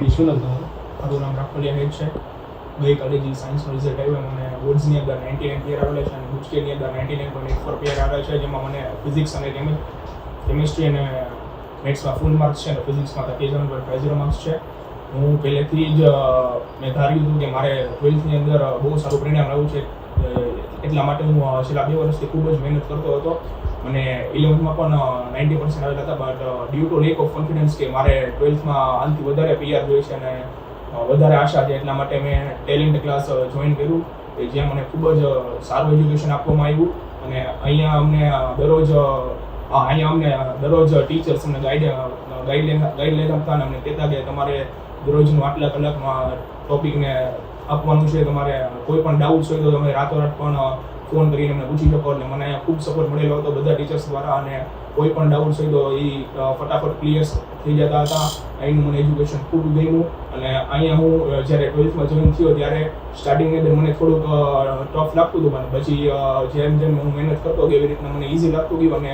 વિશ્વનાથ મારું નામ રાખોલિયા હેડ છે. ગઈકાલે જે સાયન્સનો રિઝલ્ટ આવ્યો મને બોર્ડ્સની અંદર 99 પેર આવેલા છે અને ગુજકેટની અંદર 99.84 પેર આવેલા છે, જેમાં મને ફિઝિક્સ અને કેમિસ્ટ્રી અને મેથ્સમાં ફૂલ માર્ક્સ છે અને ફિઝિક્સમાં 37.50 માર્ક્સ છે. હું પહેલેથી જ મેં ધાર્યું હતું કે મારે 12થની અંદર બહુ સારું પરિણામ આવ્યું છે, એટલા માટે હું છેલ્લા 2 વર્ષથી ખૂબ જ મહેનત કરતો હતો. મને 11થમાં પણ 90% આવેલા હતા, but due to lack of confidence કે મારે 12થમાં આનાથી વધારે પીઆર જોઈએ છે અને વધારે આશા છે, એટલા માટે મેં ટેલેન્ટ ક્લાસ જોઈન કર્યું કે જ્યાં મને ખૂબ જ સારું એજ્યુકેશન આપવામાં આવ્યું. અને અહીંયા અમને દરરોજ ટીચર્સ અમને ગાઈડ આપતા અને અમને કહેતા કે તમારે દરરોજનું આટલા કલાકમાં ટોપિકને આપવાનું છે, તમારે કોઈ પણ ડાઉટ્સ હોય તો તમે રાતોરાત પણ ફોન કરીને અમને પૂછી શકો. એટલે મને અહીંયા ખૂબ સપોર્ટ મળેલો હતો બધા ટીચર્સ દ્વારા, અને કોઈ પણ ડાઉટ્સ હોય તો એ ફટાફટ ક્લિયર થઈ જતા હતા. અહીંનું મને એજ્યુકેશન ખૂબ ગમ્યું. અને અહીંયા હું જ્યારે 12થમાં જોઈન થયો ત્યારે સ્ટાર્ટિંગની અંદર મને થોડુંક ટફ લાગતું હતું, પણ પછી જેમ જેમ હું મહેનત કરતો ગયો એવી રીતના મને ઇઝી લાગતું ગયું. અને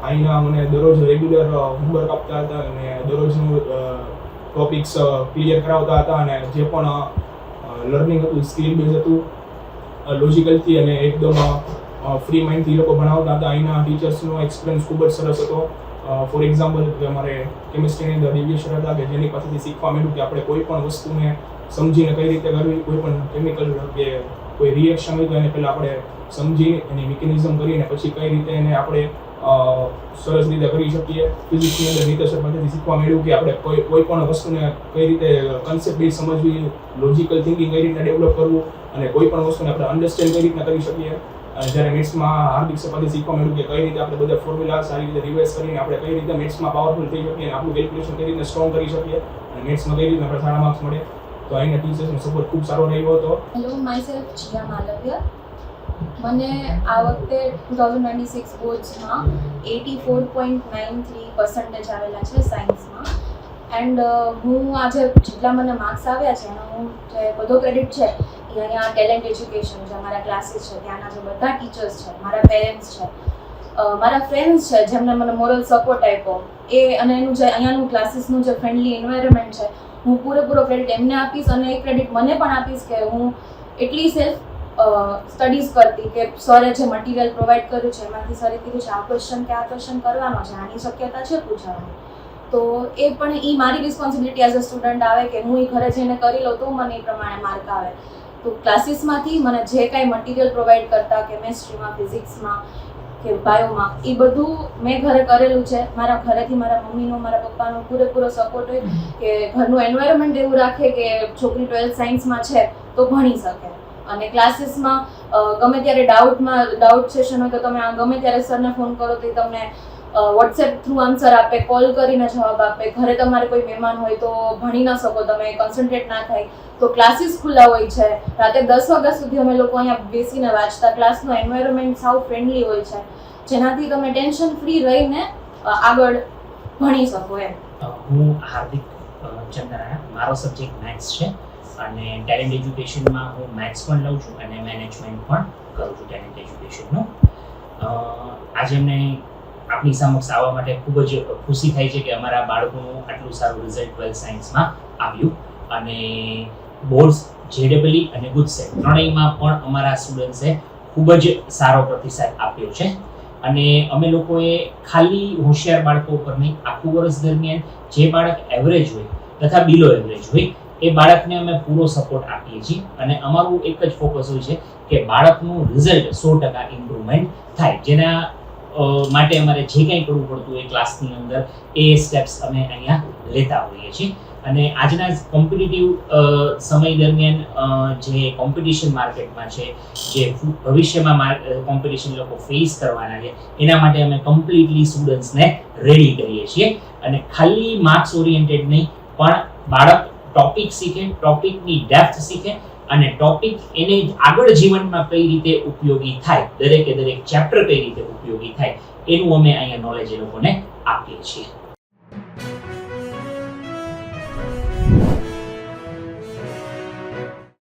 અહીંના મને દરરોજ રેગ્યુલર હોમવર્ક આપતા હતા અને દરરોજનું ટોપિક્સ ક્લિયર કરાવતા હતા, અને જે પણ લર્નિંગ હતું સ્કિલ બેઝ હતું, લોજિકલથી અને એકદમ ફ્રી માઇન્ડથી લોકો ભણાવતા હતા. અહીંના ટીચર્સનો એક્સપિરિયન્સ ખૂબ જ સરસ હતો. ફોર એક્ઝામ્પલ કે અમારે કેમિસ્ટ્રીની અંદર દિવ્ય સર હતા કે જેની પાસેથી શીખવા મળ્યું કે આપણે કોઈ પણ વસ્તુને સમજીને કઈ રીતે કરવી, કોઈ પણ કેમિકલ કે કોઈ રિએક્શન હોય તો એને પહેલાં આપણે સમજી એની મિકેનિઝમ કરીને પછી કઈ રીતે એને આપણે સરસ રીતે કરી શકીએ. ફિઝિક્સની અંદર રીતે સર પાસેથી શીખવા મળ્યું કે આપણે કોઈ પણ વસ્તુને કઈ રીતે કન્સેપ્ટ બેઝ સમજવી, લોજિકલ થિંકિંગ કઈ રીતના ડેવલપ કરવું અને કોઈ પણ વસ્તુને આપણે અન્ડરસ્ટેન્ડ કઈ રીતના કરી શકીએ. જ્યારે મેથ્સમાં હાર્દિક સર પાસેથી શીખવા મળ્યું કે કઈ રીતે આપણે બધા ફોર્મ્યુલા સારી રીતે રિવાઇઝ કરીને આપણે કઈ રીતે મેથ્સમાં પાવરફુલ થઈ શકીએ અને આપણું કેલ્ક્યુલેશન કઈ રીતે સ્ટ્રોંગ કરી શકીએ અને મેથ્સમાં કઈ રીતે આપણે સારા માર્ક્સ મળે. તો અહીંના ટીચર્સનો સપોર્ટ ખૂબ સારો રહ્યો હતો. Hello, myself Jiya Malviya. મને આ વખતે 2026 બોર્ડ્સમાં 84.93% આવેલા છે સાયન્સમાં. એન્ડ હું આજે જેટલા મને માર્ક્સ આવ્યા છે એનો હું જે બધો ક્રેડિટ છે એ અહીંયા ટેલેન્ટ એજ્યુકેશન જે અમારા ક્લાસીસ છે ત્યાંના જે બધા ટીચર્સ છે, મારા પેરેન્ટ્સ છે, મારા ફ્રેન્ડ્સ છે જેમને મને મોરલ સપોર્ટ આપ્યો એ, અને એનું જે અહીંયાનું ક્લાસીસનું જે ફ્રેન્ડલી એન્વાયરમેન્ટ છે હું પૂરેપૂરો ક્રેડિટ એમને આપીશ. અને એ ક્રેડિટ મને પણ આપીશ કે હું એટલી સેલ્ફ સ્ટડીઝ કરતી કે સરે જે મટીરિયલ પ્રોવાઈડ કર્યું છે એમાંથી સરે કીધું છે આ ક્વેશ્ચન કે આ ક્વેશ્ચન કરવાનો છે, આની શક્યતા છે પૂછવાની, તો એ પણ એ મારી રિસ્પોન્સિબિલિટી એઝ અ સ્ટુડન્ટ આવે કે હું એ ઘરે જઈને કરી લઉં તો મને એ પ્રમાણે માર્ક આવે. તો ક્લાસીસમાંથી મને જે કાંઈ મટીરિયલ પ્રોવાઈડ કરતા કેમેસ્ટ્રીમાં, ફિઝિક્સમાં કે બાયોમાં, એ બધું મેં ઘરે કરેલું છે. મારા ઘરેથી મારા મમ્મીનો, મારા પપ્પાનો પૂરેપૂરો સપોર્ટ હોય કે ઘરનું એન્વાયરમેન્ટ એવું રાખે કે છોકરી 12th સાયન્સમાં છે તો ભણી શકે. અને ક્લાસીસમાં ગમે ત્યારે ડાઉટ સેશન હોય તો તમે ગમે ત્યારે સરને ફોન કરો તો એ તમને વોટ્સએપ થ્રુ આન્સર આપે, કોલ કરીને જવાબ આપે. ઘરે તમારે કોઈ મહેમાન હોય તો ભણી ન શકો, તમે કન્સન્ટ્રેટ ના થાય તો ક્લાસીસ ખુલ્લા હોય છે. રાતે 10 વાગ્યા સુધી અમે લોકો અહીંયા બેસીને વાંચતા. ક્લાસનો એન્વાયરમેન્ટ સાવ ફ્રેન્ડલી હોય છે જેનાથી તમે ટેન્શન ફ્રી રહીને આગળ ભણી શકો એમ. હું હાર્દિક ચંદ્રાણા, મારો સબ્જેક્ટ મેથ્સ છે અને ટેલેન્ટ એજ્યુકેશનમાં હું મેથ્સ પણ લઉં છું અને મેનેજમેન્ટ પણ કરું છું ટેલેન્ટ એજ્યુકેશનનું. આજે અમને આપણી સમક્ષ આવવા માટે ખૂબ જ ખુશી થાય છે કે અમારા બાળકોનું આટલું સારું રિઝલ્ટ 12th સાયન્સમાં આવ્યું. અને બોર્ડ્સ, JEE અને ગુજસેટ ત્રણેયમાં પણ અમારા સ્ટુડન્ટ્સે ખૂબ જ સારો પ્રતિસાદ આપ્યો છે. અને અમે લોકોએ ખાલી હોશિયાર બાળકો ઉપર નહીં, આખું વર્ષ દરમિયાન જે બાળક એવરેજ હોય તથા બિલો એવરેજ હોય એ બાળકને અમે પૂરો સપોર્ટ આપીએ છીએ. અને અમારું એક જ ફોકસ હોય છે કે બાળકનું રિઝલ્ટ 100% ઇમ્પ્રુવમેન્ટ થાય, જેના માટે અમારે જે કંઈ કરવું પડતું હોય ક્લાસની અંદર એ સ્ટેપ્સ અમે અહીંયા લેતા હોઈએ છીએ. અને આજના કોમ્પિટિટિવ સમય દરમિયાન જે કોમ્પિટિશન માર્કેટમાં છે, જે ભવિષ્યમાં કોમ્પિટિશન લોકો ફેસ કરવાના છે, એના માટે અમે કમ્પ્લીટલી સ્ટુડન્ટ્સને રેડી કરીએ છીએ. અને ખાલી માર્ક્સ ઓરિએન્ટેડ નહીં, પણ બાળક ટોપિક શીખે, ટોપિકની ડેપ્થ શીખે અને ટોપિક એને આગળ જીવનમાં કઈ રીતે ઉપયોગી થાય, દરેક ચેપ્ટર કઈ રીતે ઉપયોગી થાય એનું અમે અહીંયા નોલેજ એ લોકોને આપીએ છીએ.